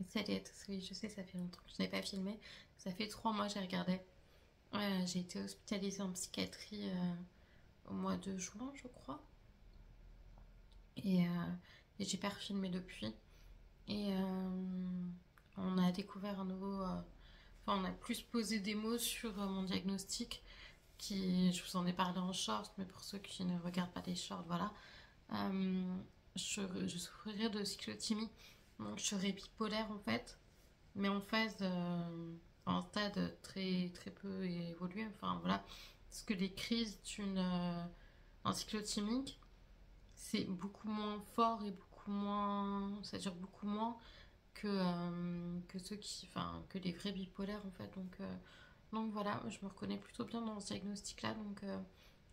Salut à tous, oui, je sais, ça fait longtemps que je n'ai pas filmé. Ça fait 3 mois que j'ai regardé. J'ai été hospitalisée en psychiatrie au mois de juin, je crois. Et, euh, et j'ai pas refilmé depuis. Et on a découvert un nouveau. Enfin, on a plus posé des mots sur mon diagnostic. Je vous en ai parlé en short, mais pour ceux qui ne regardent pas les shorts, voilà. Euh, je souffrirais de cyclothymie. Donc je serais bipolaire en fait, mais en phase, un stade très, très peu évolué. Enfin voilà, parce que les crises d'un cyclotimique, c'est beaucoup moins fort et beaucoup moins, ça dure beaucoup moins que ceux que les vrais bipolaires en fait. Donc voilà, je me reconnais plutôt bien dans ce diagnostic-là. Donc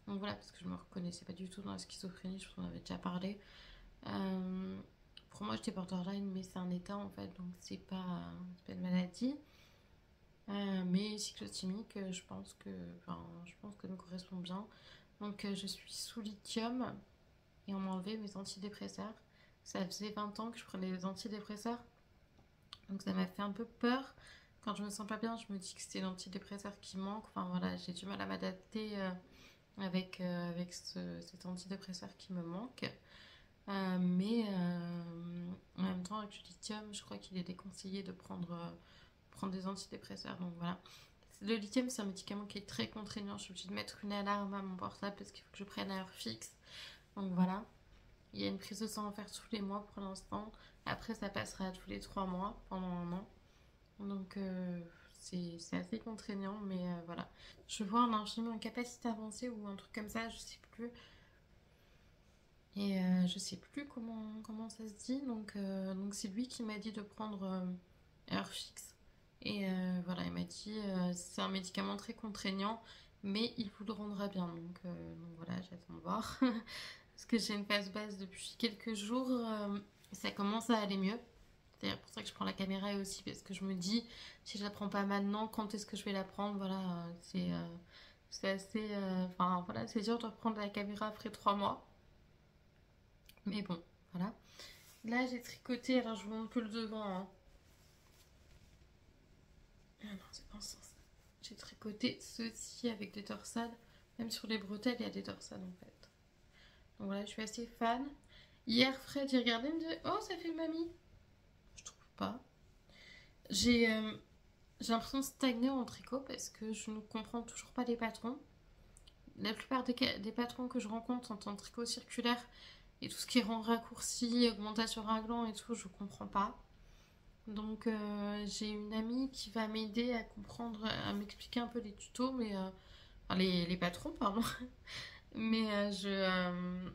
voilà, parce que je me reconnaissais pas du tout dans la schizophrénie, je vous en avais déjà parlé. Euh, pour moi, j'étais borderline, mais c'est un état en fait, donc c'est pas une maladie. Mais cyclotimique, je pense que me correspond bien. Donc, je suis sous lithium et on m'a enlevé mes antidépresseurs. Ça faisait 20 ans que je prenais des antidépresseurs, donc ça m'a fait un peu peur. Quand je me sens pas bien, je me dis que c'est l'antidépresseur qui manque. Enfin voilà, j'ai du mal à m'adapter avec cet antidépresseur qui me manque. En même temps, avec le lithium, je crois qu'il est déconseillé de prendre des antidépresseurs. Donc voilà. Le lithium, c'est un médicament qui est très contraignant. Je suis obligée de mettre une alarme à mon portable parce qu'il faut que je prenne à heure fixe. Donc voilà. Il y a une prise de sang à faire tous les mois pour l'instant. Après, ça passera tous les 3 mois pendant un an. Donc c'est assez contraignant, mais voilà. Je vois un infirmier en capacité avancée ou un truc comme ça, je sais plus. Et je sais plus comment ça se dit. Donc c'est lui qui m'a dit de prendre heure fixe. Et voilà, il m'a dit c'est un médicament très contraignant, mais il vous le rendra bien. Donc voilà, j'attends de voir. Parce que j'ai une phase basse depuis quelques jours. Ça commence à aller mieux. C'est d'ailleurs pour ça que je prends la caméra et aussi parce que je me dis si je la prends pas maintenant, quand est-ce que je vais la prendre. Voilà, c'est assez. Enfin voilà, c'est dur de reprendre la caméra après 3 mois. Mais bon, voilà. Là, j'ai tricoté, alors je vous montre que le devant. Hein. Ah non, c'est pas ce sens. J'ai tricoté ceci avec des torsades. Même sur les bretelles, il y a des torsades en fait. Donc voilà, je suis assez fan. Hier, Fred, j'ai regardé, il me disait oh, ça fait mamie. Je trouve pas. J'ai j'ai l'impression de stagner en tricot parce que je ne comprends toujours pas les patrons. La plupart des patrons que je rencontre en tricot circulaire et tout ce qui est rang raccourci, augmentation raglan et tout, je comprends pas. Donc j'ai une amie qui va m'aider à comprendre, à m'expliquer un peu les tutos, enfin, les patrons, pardon. Mais je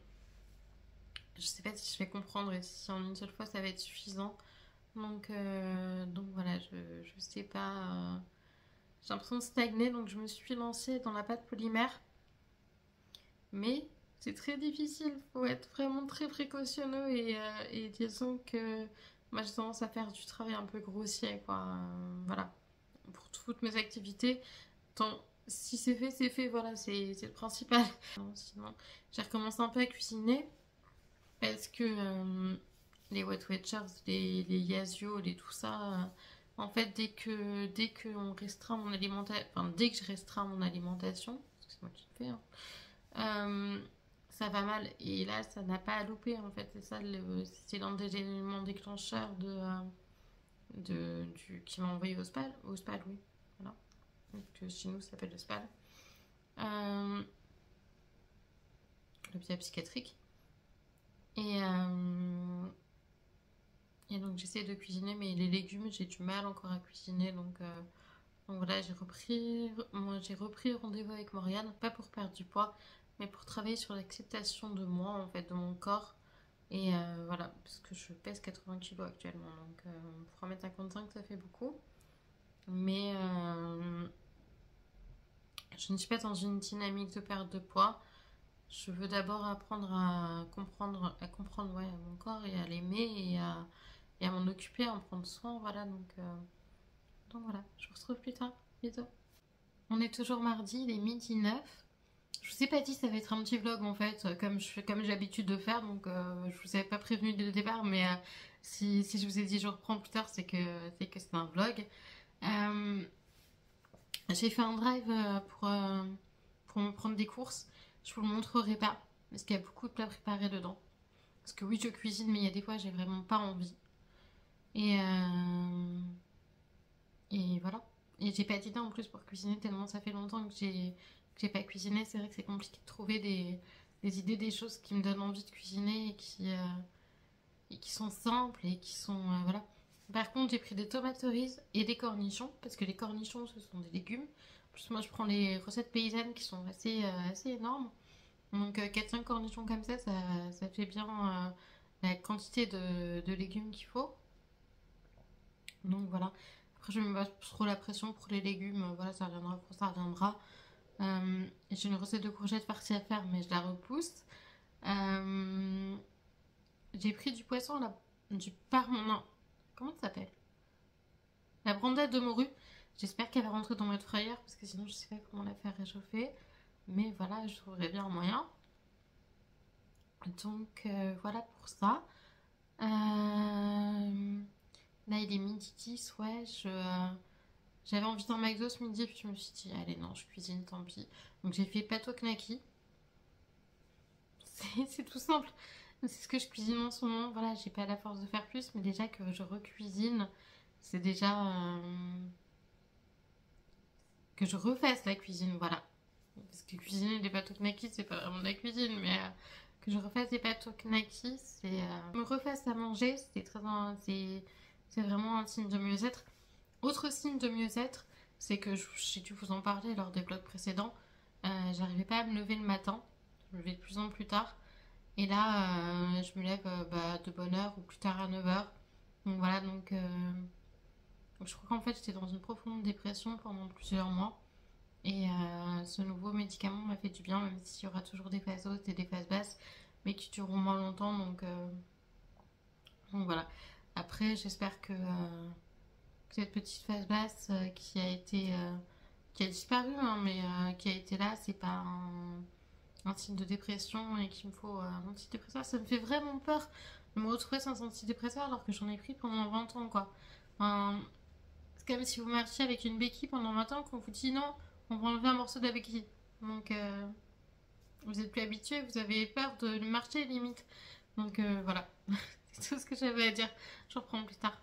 sais pas si je vais comprendre et si en une seule fois ça va être suffisant. Donc voilà, je sais pas. J'ai l'impression de stagner, donc je me suis lancée dans la pâte polymère. Mais c'est très difficile, faut être vraiment très précautionneux et disons que moi j'ai tendance à faire du travail un peu grossier, quoi. Voilà, pour toutes mes activités. Tant, si c'est fait, voilà, c'est le principal. Sinon, j'ai recommencé un peu à cuisiner parce que les Wet Watchers, les Yasio, les tout ça, en fait, dès que on restreint mon alimentation, enfin, dès que je restreins mon alimentation, parce que c'est moi qui le fais, hein, euh, ça va mal. Et là, ça n'a pas à louper, en fait. C'est l'un des éléments déclencheurs qui m'a envoyé au SPAL, oui. Voilà. Donc, chez nous, ça s'appelle le SPAL. Euh, L'hôpital psychiatrique. Et, euh, et donc, j'essaie de cuisiner, mais les légumes, j'ai du mal encore à cuisiner. Donc voilà, j'ai repris rendez-vous avec Morgane, pas pour perdre du poids, mais pour travailler sur l'acceptation de moi, en fait, de mon corps. Et voilà, parce que je pèse 80 kilos actuellement, donc pour 1m55 ça fait beaucoup. Mais je ne suis pas dans une dynamique de perte de poids. Je veux d'abord apprendre à comprendre ouais, mon corps et à l'aimer et à m'en occuper, à en prendre soin. Voilà, donc voilà, je vous retrouve plus tard. Bisous. On est toujours mardi, il est midi 9. Je vous ai pas dit, ça va être un petit vlog en fait, comme j'ai l'habitude de faire, donc je vous avais pas prévenu dès le départ, mais si je vous ai dit je reprends plus tard, c'est que c'est un vlog. J'ai fait un drive pour me prendre des courses. Je vous le montrerai pas, parce qu'il y a beaucoup de plats préparés dedans. Parce que oui, je cuisine, mais il y a des fois, j'ai vraiment pas envie. Et voilà. Et j'ai pas d'idée en plus pour cuisiner, tellement ça fait longtemps que j'ai pas cuisiné. C'est vrai que c'est compliqué de trouver des idées, des choses qui me donnent envie de cuisiner et qui sont simples et qui sont... voilà. Par contre, j'ai pris des tomates cerises et des cornichons, parce que les cornichons, ce sont des légumes. En plus, moi, je prends les recettes paysannes qui sont assez énormes. Donc, 4-5 cornichons comme ça fait bien la quantité de légumes qu'il faut. Donc, voilà. Après, je ne me mets pas trop la pression pour les légumes. Voilà, ça reviendra quand ça reviendra. J'ai une recette de courgettes farcies à faire, mais je la repousse. J'ai pris du poisson, du parmesan. Comment ça s'appelle? La brandade de morue. J'espère qu'elle va rentrer dans votre fryer parce que sinon je sais pas comment la faire réchauffer. Mais voilà, je trouverai bien un moyen. Donc voilà pour ça. Là il est midi 10, ouais. J'avais envie d'un McDo ce midi puis je me suis dit allez non, je cuisine, tant pis. Donc j'ai fait pâte au knacky. C'est tout simple. C'est ce que je cuisine en ce moment. Voilà, j'ai pas la force de faire plus, mais déjà que je recuisine, c'est déjà que je refasse la cuisine, voilà. Parce que cuisiner des pâtes au knacky, c'est pas vraiment de la cuisine, mais que je refasse des pâtes au knacky, c'est me refasse à manger, c'est vraiment un signe de mieux-être. Autre signe de mieux-être, c'est que j'ai dû vous en parler lors des vlogs précédents. J'arrivais pas à me lever le matin, je me levais de plus en plus tard. Et là, je me lève de bonne heure ou plus tard à 9h. Donc voilà, donc je crois qu'en fait j'étais dans une profonde dépression pendant plusieurs mois. Et ce nouveau médicament m'a fait du bien, même s'il y aura toujours des phases hautes et des phases basses, mais qui dureront moins longtemps. Donc voilà. Après, j'espère que cette petite phase basse qui a disparu, hein, mais qui a été là, c'est pas un signe de dépression et qu'il me faut un antidépresseur. Ça me fait vraiment peur de me retrouver sans antidépresseur alors que j'en ai pris pendant 20 ans, quoi. Enfin, c'est comme si vous marchiez avec une béquille pendant 20 ans qu'on vous dit non, on va enlever un morceau de la béquille. Donc, vous êtes plus habitué, vous avez peur de marcher limite. Donc, voilà. C'est tout ce que j'avais à dire. Je reprends plus tard.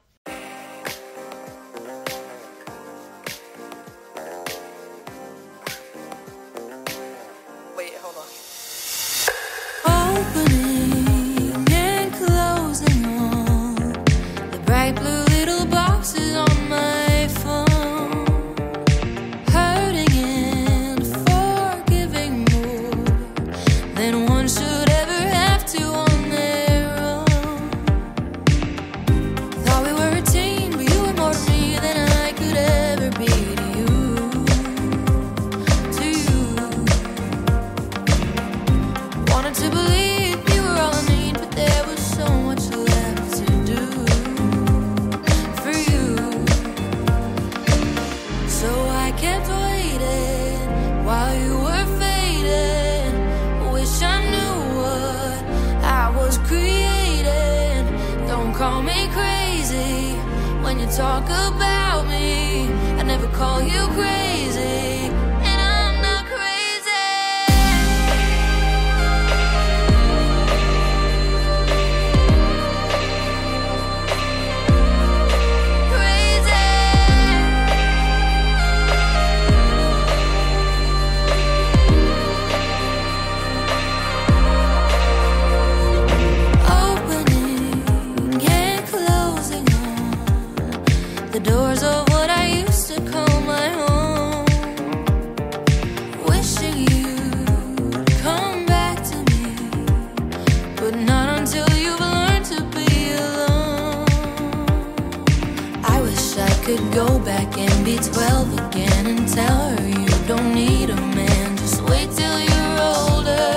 Call me crazy when you talk about me. I never call you crazy, and I'm not crazy. Crazy. The doors of what I used to call my home. Wishing you'd come back to me, but not until you've learned to be alone. I wish I could go back and be 12 again and tell her you don't need a man, just wait till you're older.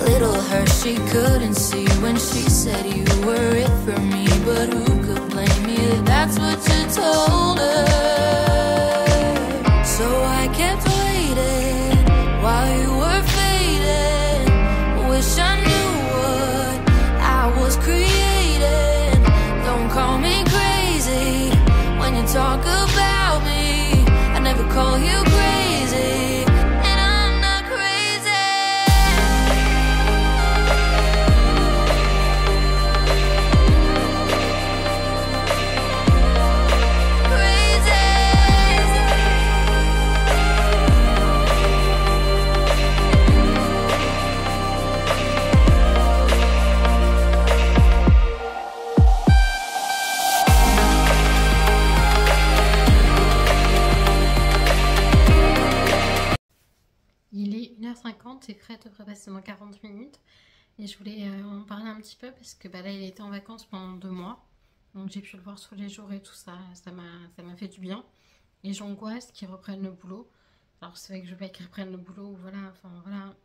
Little her, she couldn't see when she said you were it for me, but who could blame me? That's what you told her. So I kept waiting 50 et Fred devrait passer dans 40 minutes. Et je voulais en parler un petit peu parce que bah, là il était en vacances pendant 2 mois. Donc j'ai pu le voir tous les jours et tout ça. Ça m'a fait du bien. Et j'angoisse qu'ils reprennent le boulot. Alors c'est vrai que je veux pas qu'ils reprennent le boulot, voilà, enfin voilà.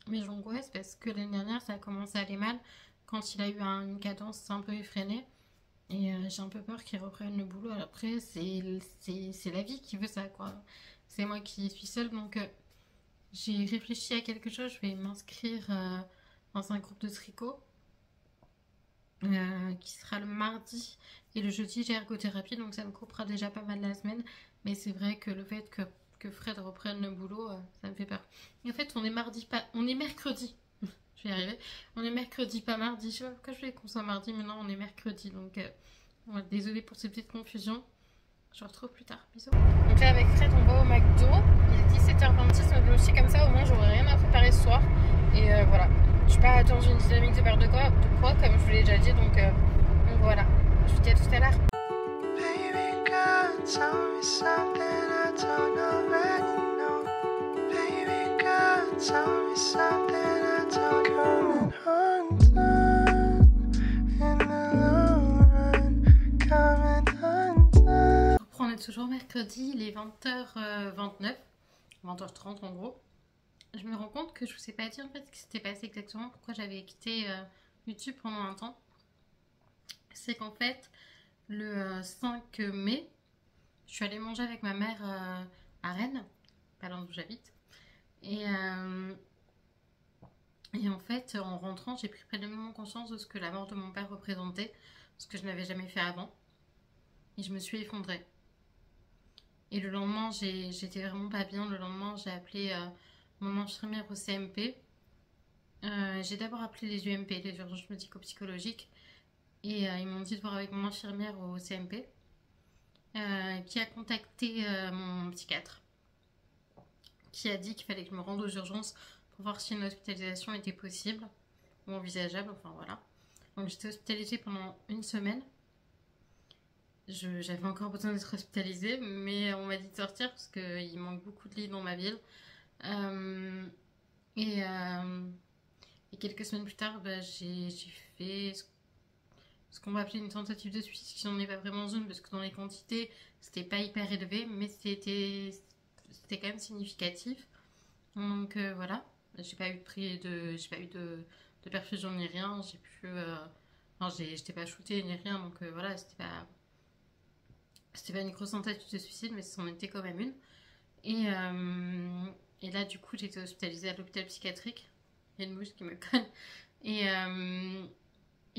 Mais j'angoisse parce que l'année dernière ça a commencé à aller mal quand il a eu une cadence un peu effrénée. Et j'ai un peu peur qu'ils reprennent le boulot. Après c'est la vie qui veut ça quoi. C'est moi qui suis seule donc j'ai réfléchi à quelque chose. Je vais m'inscrire dans un groupe de tricot qui sera le mardi et le jeudi j'ai ergothérapie donc ça me coupera déjà pas mal la semaine. Mais c'est vrai que le fait que Fred reprenne le boulot, ça me fait peur. Et en fait, on est mardi, pas, on est mercredi. Je vais y arriver. On est mercredi, pas mardi. Je sais pas pourquoi je voulais qu'on soit mardi, mais non, on est mercredi. Donc, ouais, désolée pour ces petites confusions. Je vous retrouve plus tard. Bisous. Donc là, avec Fred, on va au McDo. Il est 17h26, donc aussi comme ça, au moins, j'aurai rien à préparer ce soir. Et voilà. Je suis pas dans une dynamique de perte de poids, comme je vous l'ai déjà dit. Donc voilà. Je vous dis à tout à l'heure. Tell me something I don't already know. Baby girl, tell me something I don't know. Undone in the long run, coming undone. On est toujours mercredi, il est 20h29, 20h30 en gros. Je me rends compte que je vous ai pas dit en fait ce qui s'était passé exactement, pourquoi j'avais quitté YouTube pendant un temps. C'est qu'en fait, le 5 mai, je suis allée manger avec ma mère à Rennes, pas loin d'où j'habite. Et en fait, en rentrant, j'ai pris pleinement conscience de ce que la mort de mon père représentait, ce que je n'avais jamais fait avant. Et je me suis effondrée. Et le lendemain, j'étais vraiment pas bien. Le lendemain, j'ai appelé mon infirmière au CMP. J'ai d'abord appelé les UMP, les urgences médico-psychologiques. Et ils m'ont dit de voir avec mon infirmière au CMP. Qui a contacté mon psychiatre, qui a dit qu'il fallait que je me rende aux urgences pour voir si une hospitalisation était possible ou envisageable, enfin voilà. Donc j'étais hospitalisée pendant 1 semaine. J'avais encore besoin d'être hospitalisée, mais on m'a dit de sortir parce qu'il manque beaucoup de lits dans ma ville. Et quelques semaines plus tard, bah, j'ai fait ce qu'on va appeler une tentative de suicide, qui n'en est pas vraiment une, parce que dans les quantités, c'était pas hyper élevé, mais c'était quand même significatif. Donc voilà, j'ai pas eu de perfusion ni rien, j'ai pu... j'étais pas shootée ni rien, donc voilà, c'était pas une grosse tentative de suicide, mais c'en était quand même une. Et là, du coup, j'ai été hospitalisée à l'hôpital psychiatrique. Il y a une mouche qui me colle.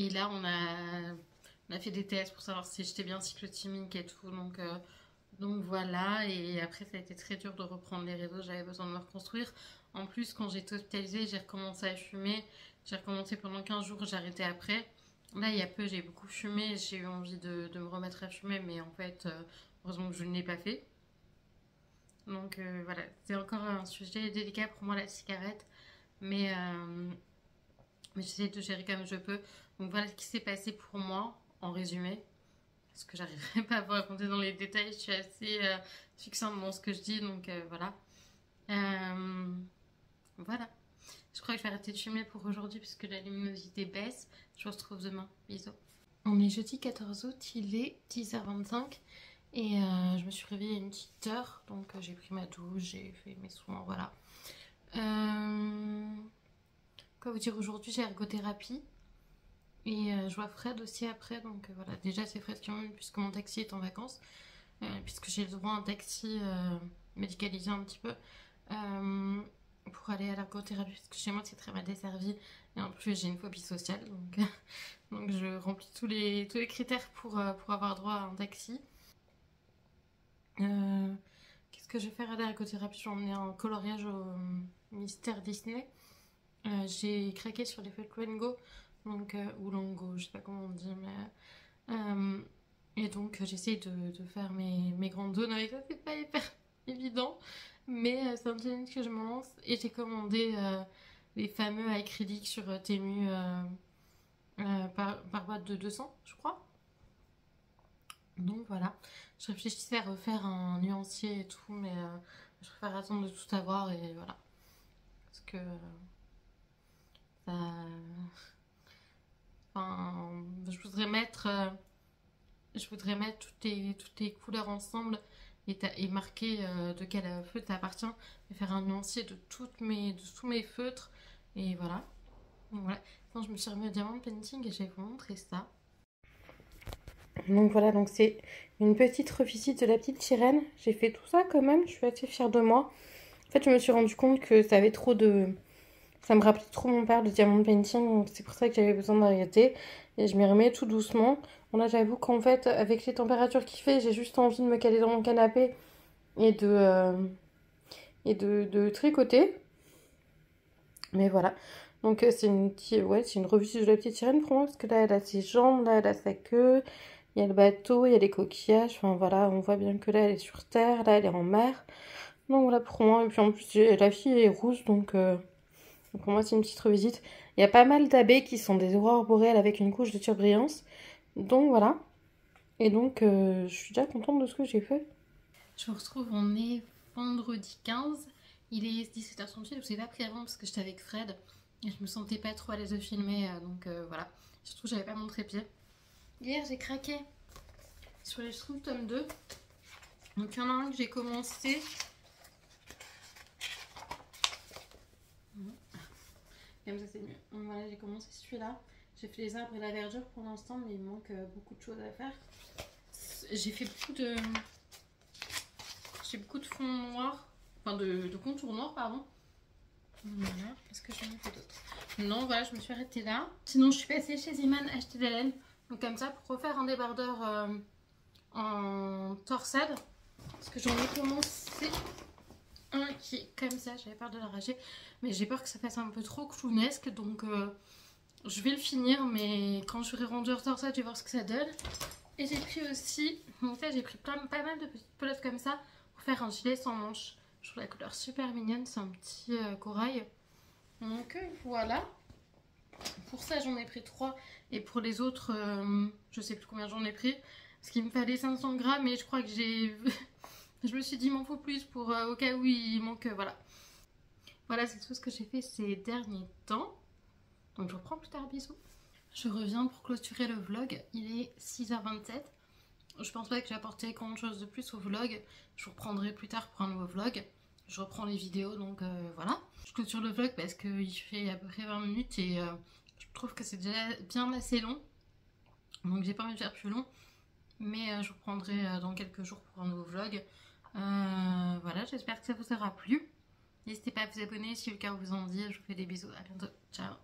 Et là, on a fait des tests pour savoir si j'étais bien cyclotimique et tout. Donc voilà. Et après, ça a été très dur de reprendre les réseaux. J'avais besoin de me reconstruire. En plus, quand j'étais hospitalisée, j'ai recommencé à fumer. J'ai recommencé pendant 15 jours. J'ai arrêté après. Là, il y a peu, j'ai beaucoup fumé. J'ai eu envie de me remettre à fumer. Mais en fait, heureusement que je ne l'ai pas fait. Donc voilà. C'est encore un sujet délicat pour moi, la cigarette. Mais j'essaie de gérer comme je peux. Donc voilà ce qui s'est passé pour moi, en résumé. Parce que j'arriverai pas à vous raconter dans les détails, je suis assez succincte dans ce que je dis, donc voilà. Voilà. Je crois que je vais arrêter de fumer pour aujourd'hui puisque la luminosité baisse. Je vous retrouve demain. Bisous. On est jeudi 14 août, il est 10h25. Et je me suis réveillée une petite heure. Donc j'ai pris ma douche, j'ai fait mes soins, voilà. Quoi vous dire, aujourd'hui j'ai ergothérapie. Et je vois Fred aussi après, donc voilà, déjà c'est Fred qui m'emmène puisque mon taxi est en vacances, puisque j'ai le droit à un taxi médicalisé un petit peu, pour aller à l'ergothérapie, parce que chez moi c'est très mal desservi, et en plus j'ai une phobie sociale, donc je remplis tous les critères pour avoir droit à un taxi. Qu'est-ce que je vais faire à l'ergothérapie? Je vais emmener un coloriage au Mystère Disney. J'ai craqué sur les feuilles Go. Donc, ou Lango, je sais pas comment on dit, mais et donc j'essaie de faire mes grandes zones avec ça, c'est pas hyper évident, mais c'est un challenge que je me lance. Et j'ai commandé les fameux acryliques sur Temu par boîte de 200, je crois. Donc voilà, je réfléchissais à refaire un nuancier et tout, mais je préfère attendre de tout avoir et voilà. Parce que ça... Enfin, je voudrais mettre toutes les couleurs ensemble et marquer de quel feutre ça appartient et faire un nuancier de tous mes feutres. Et voilà. Donc voilà. Quand je me suis remis au diamant painting et je vais vous montrer ça. Donc voilà, donc c'est une petite revisite de la petite sirène. J'ai fait tout ça quand même, je suis assez fière de moi. En fait, je me suis rendu compte que ça avait trop de... Ça me rappelait trop mon père, le diamant painting, donc c'est pour ça que j'avais besoin d'arrêter. Et je m'y remets tout doucement. Bon là, j'avoue qu'en fait, avec les températures qu'il fait, j'ai juste envie de me caler dans mon canapé et de tricoter. Mais voilà. Donc c'est une revisite de la petite sirène pour moi, parce que là, elle a ses jambes, là, elle a sa queue. Il y a le bateau, il y a les coquillages, enfin voilà, on voit bien que là elle est sur terre, là elle est en mer. Donc voilà pour moi, et puis en plus la fille est rousse, donc pour moi c'est une petite revisite. Il y a pas mal d'abeilles qui sont des aurores boréales avec une couche de surbrillance. Donc voilà, et donc je suis déjà contente de ce que j'ai fait. Je vous retrouve, on est vendredi 15, il est 17h38, je vous ai pas pris avant parce que j'étais avec Fred. Et je me sentais pas trop à l'aise de filmer, donc voilà. Surtout j'avais pas mon trépied. Hier j'ai craqué sur les Schtroumpfs tome 2. Donc il y en a un que j'ai commencé. Comme ça c'est mieux. Donc voilà, j'ai commencé celui-là. J'ai fait les arbres et la verdure pour l'instant, mais il me manque beaucoup de choses à faire. J'ai fait beaucoup de fond noir. Enfin de contour noir, pardon. Voilà, est-ce que j'en ai fait d'autres? Non, voilà, je me suis arrêtée là. Sinon je suis passée chez Iman acheter des laines. Donc comme ça, pour refaire un débardeur en torsade. Parce que j'en ai commencé un qui est comme ça, j'avais peur de l'arracher. Mais j'ai peur que ça fasse un peu trop clownesque. Donc je vais le finir, mais quand je serai rendue en torsade, je vais voir ce que ça donne. Et j'ai pris aussi, donc là j'ai pris pas mal de petites pelotes comme ça pour faire un gilet sans manches. Je trouve la couleur super mignonne, c'est un petit corail. Donc voilà. Pour ça j'en ai pris 3 et pour les autres je sais plus combien j'en ai pris parce qu'il me fallait 500 grammes et je crois que j'ai je me suis dit il m'en faut plus pour au cas où il manque voilà, c'est tout ce que j'ai fait ces derniers temps. Donc je reprends plus tard, bisous. Je reviens pour clôturer le vlog, il est 6h27. Je pense pas que j'ai apporté grand chose de plus au vlog, je vous reprendrai plus tard pour un nouveau vlog. Je reprends les vidéos, donc voilà. Je clôture le vlog parce qu'il fait à peu près 20 minutes et je trouve que c'est déjà bien assez long. Donc j'ai pas envie de faire plus long. Mais je vous reprendrai dans quelques jours pour un nouveau vlog. Voilà, j'espère que ça vous aura plu. N'hésitez pas à vous abonner si le cœur vous en dit. Je vous fais des bisous, à bientôt, ciao.